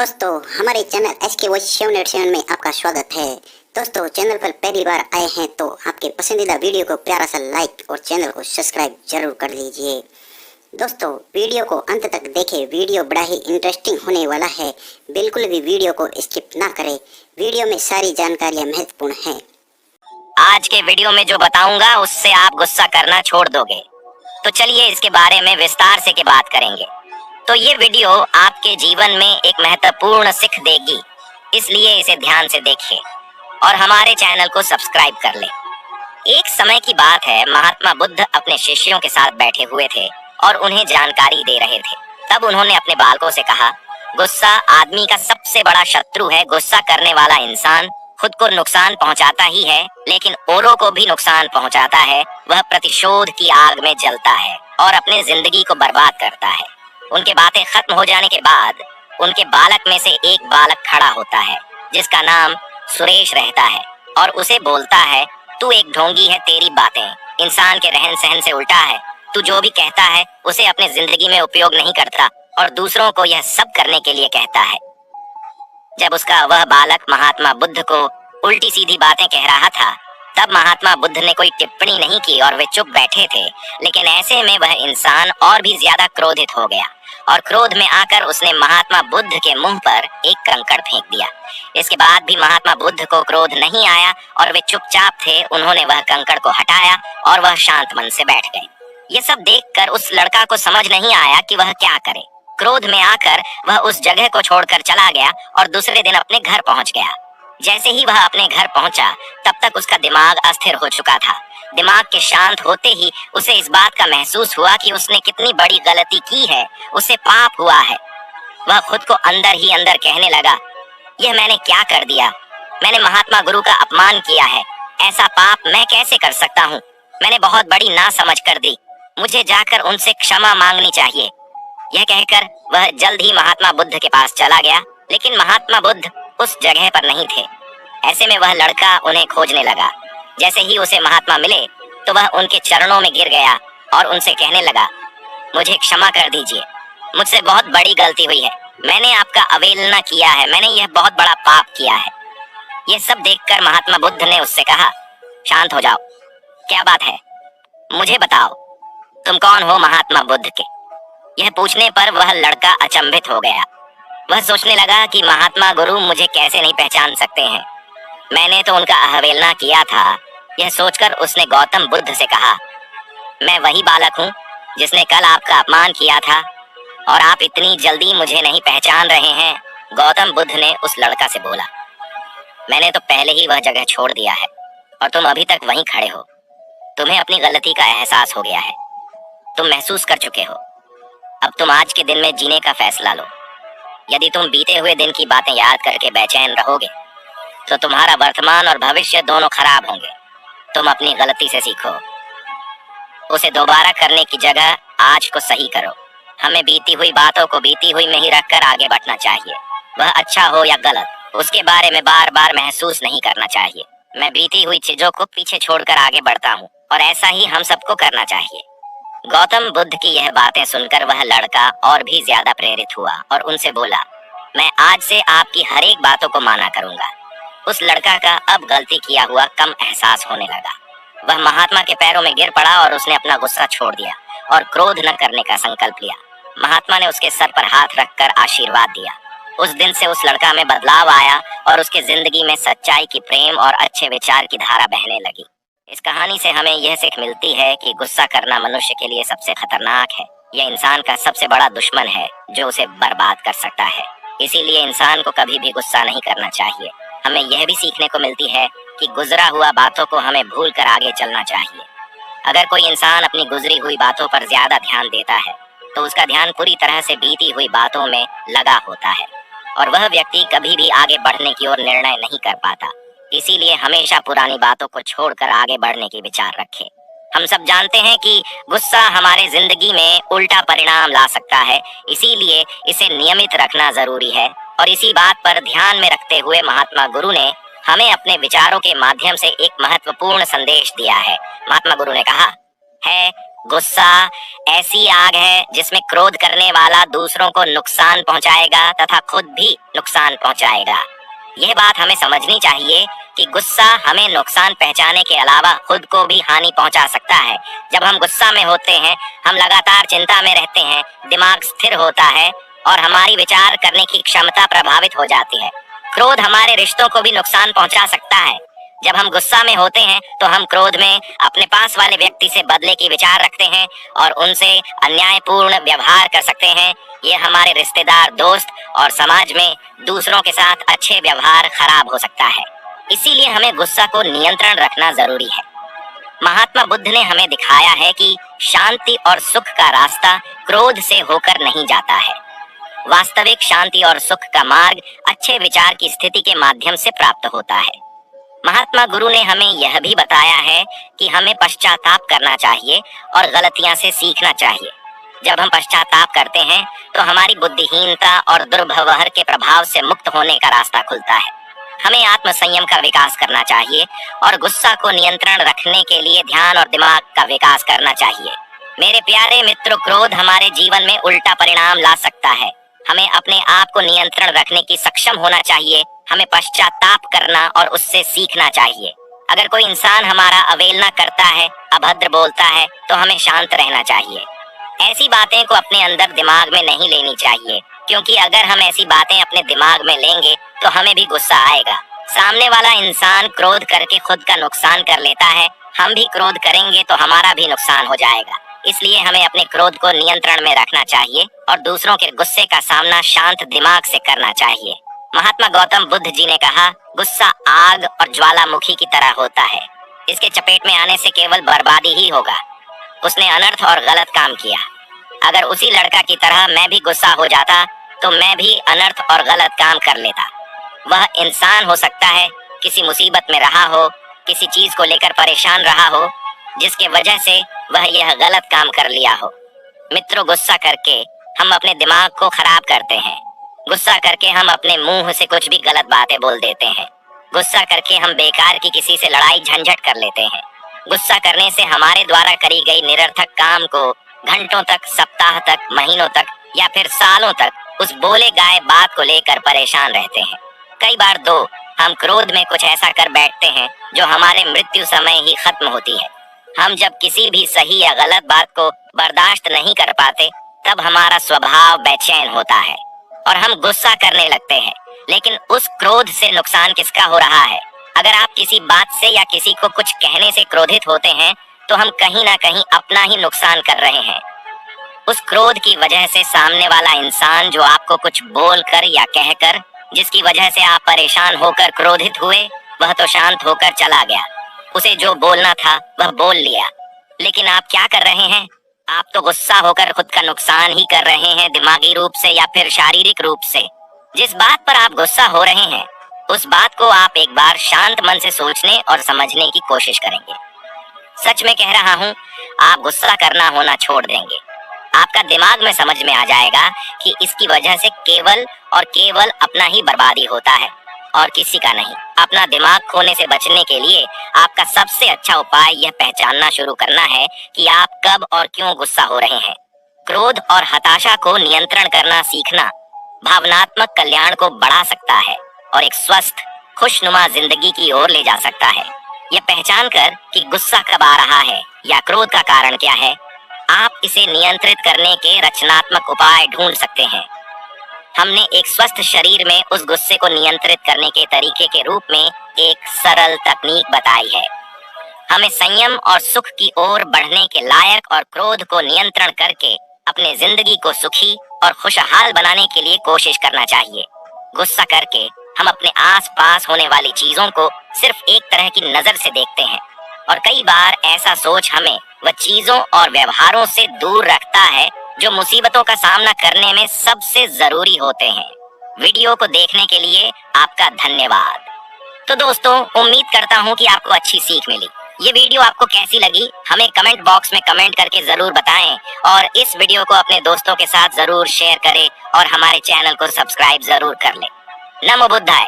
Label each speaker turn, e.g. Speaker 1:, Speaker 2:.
Speaker 1: दोस्तों, हमारे channel SK voice 787 में आपका स्वागत है। दोस्तों, चैनल पर पहली बार आए हैं तो आपके पसंदीदा वीडियो को प्यारा सा लाइक और चैनल को सब्सक्राइब जरूर कर लीजिए। दोस्तों, वीडियो को अंत तक देखें, वीडियो बड़ा ही इंटरेस्टिंग होने वाला है। बिल्कुल भी वीडियो को स्किप ना करें, वीडियो में सारी जानकारियाँ महत्वपूर्ण हैं।
Speaker 2: आज के वीडियो में जो बताऊंगा उससे आप गुस्सा करना छोड़ दोगे। तो चलिए इसके बारे में विस्तार से के बात करेंगे। तो ये वीडियो आपके जीवन में एक महत्वपूर्ण सीख देगी, इसलिए इसे ध्यान से देखिए और हमारे चैनल को सब्सक्राइब कर ले। एक समय की बात है, महात्मा बुद्ध अपने शिष्यों के साथ बैठे हुए थे और उन्हें जानकारी दे रहे थे। तब उन्होंने अपने बालकों से कहा, गुस्सा आदमी का सबसे बड़ा शत्रु है। गुस्सा करने वाला इंसान खुद को नुकसान पहुंचाता ही है, लेकिन औरों को भी नुकसान पहुंचाता है। वह प्रतिशोध की आग में जलता है और अपने जिंदगी को बर्बाद करता है। उनके बातें खत्म हो जाने के बाद उनके बालक में से एक बालक खड़ा होता है जिसका नाम सुरेश रहता है और उसे बोलता है, तू एक ढोंगी है, तेरी बातें इंसान के रहन सहन से उल्टा है। तू जो भी कहता है उसे अपने जिंदगी में उपयोग नहीं करता और दूसरों को यह सब करने के लिए कहता है। जब उसका वह बालक महात्मा बुद्ध को उल्टी सीधी बातें कह रहा था, तब महात्मा बुद्ध ने कोई टिप्पणी नहीं की और वे चुप बैठे थे। लेकिन ऐसे में वह इंसान और भी ज्यादा क्रोधित हो गया और क्रोध में आकर उसने महात्मा बुद्ध के मुंह पर एक कंकड़ फेंक दिया। इसके बाद भी महात्मा बुद्ध को क्रोध नहीं आया और वे चुपचाप थे। उन्होंने वह कंकड़ को हटाया और वह शांत मन से बैठ गए। ये सब देखकर उस लड़का को समझ नहीं आया कि वह क्या करे। क्रोध में आकर वह उस जगह को छोड़कर चला गया और दूसरे दिन अपने घर पहुंच गया। जैसे ही वह अपने घर पहुंचा, तब तक उसका दिमाग अस्थिर हो चुका था। दिमाग के शांत होते ही उसे इस बात का महसूस हुआ कि उसने कितनी बड़ी गलती की है, उसे पाप हुआ है। वह खुद को अंदर ही अंदर कहने लगा, यह मैंने क्या कर दिया? मैंने महात्मा गुरु का अपमान किया है। ऐसा पाप मैं कैसे कर सकता हूँ? मैंने बहुत बड़ी नासमझ कर दी। मुझे जाकर उनसे क्षमा मांगनी चाहिए। यह कहकर वह जल्द ही महात्मा बुद्ध के पास चला गया, लेकिन महात्मा बुद्ध उस जगह पर नहीं थे। ऐसे में वह लड़का उन्हें खोजने लगा। जैसे ही उसे महात्मा मिले तो वह उनके चरणों में गिर गया और उनसे कहने लगा, मुझे क्षमा कर दीजिए, मुझसे बहुत बड़ी गलती हुई है। मैंने आपका अवहेलना किया है, मैंने यह बहुत बड़ा पाप किया है। यह सब देखकर महात्मा बुद्ध ने उससे कहा, शांत हो जाओ, क्या बात है, मुझे बताओ, तुम कौन हो महात्मा बुद्ध के? यह पूछने पर वह लड़का अचंभित हो गया। वह सोचने लगा कि महात्मा गुरु मुझे कैसे नहीं पहचान सकते हैं, मैंने तो उनका अवहेलना किया था। यह सोचकर उसने गौतम बुद्ध से कहा, मैं वही बालक हूँ जिसने कल आपका अपमान किया था और आप इतनी जल्दी मुझे नहीं पहचान रहे हैं। गौतम बुद्ध ने उस लड़का से बोला, मैंने तो पहले ही वह जगह छोड़ दिया है और तुम अभी तक वहीं खड़े हो। तुम्हें अपनी गलती का एहसास हो गया है, तुम महसूस कर चुके हो। अब तुम आज के दिन में जीने का फैसला लो। यदि तुम बीते हुए दिन की बातें याद करके बेचैन रहोगे तो तुम्हारा वर्तमान और भविष्य दोनों खराब होंगे। तुम अपनी गलती से सीखो, उसे दोबारा करने की जगह आज को सही करो। हमें बीती हुई बातों को बीती हुई में ही रखकर आगे बढ़ना चाहिए। वह अच्छा हो या गलत, उसके बारे में बार बार महसूस नहीं करना चाहिए। मैं बीती हुई चीजों को पीछे छोड़कर आगे बढ़ता हूँ और ऐसा ही हम सबको करना चाहिए। गौतम बुद्ध की यह बातें सुनकर वह लड़का और भी ज्यादा प्रेरित हुआ और उनसे बोला, मैं आज से आपकी हर एक बातों को माना करूंगा। उस लड़का का अब गलती किया हुआ कम एहसास होने लगा। वह महात्मा के पैरों में गिर पड़ा और उसने अपना गुस्सा छोड़ दिया और क्रोध न करने का संकल्प लिया। महात्मा ने उसके सर पर हाथ रखकर आशीर्वाद दिया। उस दिन से उस लड़का में बदलाव आया और उसके जिंदगी में सच्चाई की, प्रेम और अच्छे विचार की धारा बहने लगी। इस कहानी से हमें यह सीख मिलती है कि गुस्सा करना मनुष्य के लिए सबसे खतरनाक है। यह इंसान का सबसे बड़ा दुश्मन है जो उसे बर्बाद कर सकता है। इसीलिए इंसान को कभी भी गुस्सा नहीं करना चाहिए। हमें यह भी सीखने को मिलती है कि गुजरा हुआ बातों को हमें भूल कर आगे चलना चाहिए। अगर कोई इंसान अपनी गुजरी हुई बातों पर ज्यादा ध्यान देता है तो उसका ध्यान पूरी तरह से बीती हुई बातों में लगा होता है और वह व्यक्ति कभी भी आगे बढ़ने की ओर निर्णय नहीं कर पाता। इसीलिए हमेशा पुरानी बातों को छोड़कर आगे बढ़ने की विचार रखें। हम सब जानते हैं कि गुस्सा हमारे जिंदगी में उल्टा परिणाम ला सकता है, इसीलिए इसे नियमित रखना जरूरी है। और इसी बात पर ध्यान में रखते हुए महात्मा गुरु ने हमें अपने विचारों के माध्यम से एक महत्वपूर्ण संदेश दिया है। महात्मा गुरु ने कहा है, गुस्सा ऐसी आग है जिसमें क्रोध करने वाला दूसरों को नुकसान पहुंचाएगा तथा खुद भी नुकसान पहुंचाएगा। यह बात हमें समझनी चाहिए कि गुस्सा हमें नुकसान पहुंचाने के अलावा खुद को भी हानि पहुंचा सकता है। जब हम गुस्सा में होते हैं, हम लगातार चिंता में रहते हैं, दिमाग स्थिर होता है और हमारी विचार करने की क्षमता प्रभावित हो जाती है। क्रोध हमारे रिश्तों को भी नुकसान पहुंचा सकता है। जब हम गुस्सा में होते हैं तो हम क्रोध में अपने पास वाले व्यक्ति से बदले की विचार रखते हैं और उनसे अन्यायपूर्ण व्यवहार कर सकते हैं। ये हमारे रिश्तेदार, दोस्त और समाज में दूसरों के साथ अच्छे व्यवहार खराब हो सकता है। इसीलिए हमें गुस्सा को नियंत्रण रखना जरूरी है। महात्मा बुद्ध ने हमें दिखाया है कि शांति और सुख का रास्ता क्रोध से होकर नहीं जाता है। वास्तविक शांति और सुख का मार्ग अच्छे विचार की स्थिति के माध्यम से प्राप्त होता है। महात्मा गुरु ने हमें यह भी बताया है कि हमें पश्चाताप करना चाहिए और गलतियां से सीखना चाहिए। जब हम पश्चाताप करते हैं तो हमारी बुद्धिहीनता और दुर्व्यवहार के प्रभाव से मुक्त होने का रास्ता खुलता है। हमें आत्म संयम का विकास करना चाहिए और गुस्सा को नियंत्रण रखने के लिए ध्यान और दिमाग का विकास करना चाहिए। मेरे प्यारे मित्रों, क्रोध हमारे जीवन में उल्टा परिणाम ला सकता है। हमें अपने आप को नियंत्रण रखने की सक्षम होना चाहिए। हमें पश्चाताप करना और उससे सीखना चाहिए। अगर कोई इंसान हमारा अवहेलना करता है, अभद्र बोलता है, तो हमें शांत रहना चाहिए। ऐसी बातें को अपने अंदर दिमाग में नहीं लेनी चाहिए, क्योंकि अगर हम ऐसी बातें अपने दिमाग में लेंगे तो हमें भी गुस्सा आएगा। सामने वाला इंसान क्रोध करके खुद का नुकसान कर लेता है, हम भी क्रोध करेंगे तो हमारा भी नुकसान हो जाएगा। इसलिए हमें अपने क्रोध को नियंत्रण में रखना चाहिए और दूसरों के गुस्से का सामना शांत दिमाग से करना चाहिए। महात्मा गौतम बुद्ध जी ने कहा, गुस्सा आग और ज्वालामुखी की तरह होता है। इसके चपेट में आने से केवल बर्बादी ही होगा। उसने अनर्थ और गलत काम किया। अगर उसी लड़का की तरह मैं भी गुस्सा हो जाता तो मैं भी अनर्थ और गलत काम कर लेता। वह इंसान हो सकता है किसी मुसीबत में रहा हो, किसी चीज को लेकर परेशान रहा हो, जिसके वजह से वह यह गलत काम कर लिया हो। मित्रों, गुस्सा करके हम अपने दिमाग को खराब करते हैं। गुस्सा करके हम अपने मुंह से कुछ भी गलत बातें बोल देते हैं। गुस्सा करके हम बेकार की किसी से लड़ाई झंझट कर लेते हैं। गुस्सा करने से हमारे द्वारा करी गई निरर्थक काम को घंटों तक, सप्ताह तक, महीनों तक या फिर सालों तक उस बोले गाए बात को लेकर परेशान रहते हैं। कई बार तो हम क्रोध में कुछ ऐसा कर बैठते हैं जो हमारे मृत्यु समय ही खत्म होती है। हम जब किसी भी सही या गलत बात को बर्दाश्त नहीं कर पाते, तब हमारा स्वभाव बेचैन होता है और हम गुस्सा करने लगते हैं। लेकिन उस क्रोध से नुकसान किसका हो रहा है? अगर आप किसी बात से या किसी को कुछ कहने से क्रोधित होते हैं तो हम कहीं ना कहीं अपना ही नुकसान कर रहे हैं। उस क्रोध की वजह से सामने वाला इंसान जो आपको कुछ बोलकर या कहकर, जिसकी वजह से आप परेशान होकर क्रोधित हुए, वह तो शांत होकर चला गया। उसे जो बोलना था वह बोल लिया। लेकिन आप क्या कर रहे हैं? आप तो गुस्सा होकर खुद का नुकसान ही कर रहे हैं, दिमागी रूप से या फिर शारीरिक रूप से। जिस बात पर आप गुस्सा हो रहे हैं, उस बात को आप एक बार शांत मन से सोचने और समझने की कोशिश करेंगे। सच में कह रहा हूँ, आप गुस्सा करना होना छोड़ देंगे। आपका दिमाग में समझ में आ जाएगा कि इसकी वजह से केवल और केवल अपना ही बर्बादी होता है और किसी का नहीं। अपना दिमाग खोने से बचने के लिए आपका सबसे अच्छा उपाय यह पहचानना शुरू करना है कि आप कब और क्यों गुस्सा हो रहे हैं। क्रोध और हताशा को नियंत्रण करना सीखना भावनात्मक कल्याण को बढ़ा सकता है और एक स्वस्थ, खुशनुमा जिंदगी की ओर ले जा सकता है। यह पहचान कर कि गुस्सा कब आ रहा है या क्रोध का कारण क्या है, आप इसे नियंत्रित करने के रचनात्मक उपाय ढूंढ सकते हैं। हमने एक स्वस्थ शरीर में उस गुस्से को नियंत्रित करने के तरीके के रूप में एक सरल तकनीक बताई है। हमें संयम और सुख की ओर बढ़ने के लायक और क्रोध को नियंत्रण करके अपने जिंदगी को सुखी और खुशहाल बनाने के लिए कोशिश करना चाहिए। गुस्सा करके हम अपने आसपास होने वाली चीजों को सिर्फ एक तरह की नजर से देखते हैं और कई बार ऐसा सोच हमें वह चीजों और व्यवहारों से दूर रखता है जो मुसीबतों का सामना करने में सबसे जरूरी होते हैं। वीडियो को देखने के लिए आपका धन्यवाद। तो दोस्तों, उम्मीद करता हूँ कि आपको अच्छी सीख मिली। ये वीडियो आपको कैसी लगी हमें कमेंट बॉक्स में कमेंट करके जरूर बताएं और इस वीडियो को अपने दोस्तों के साथ जरूर शेयर करें और हमारे चैनल को सब्सक्राइब जरूर कर लें। नमो बुद्धाय।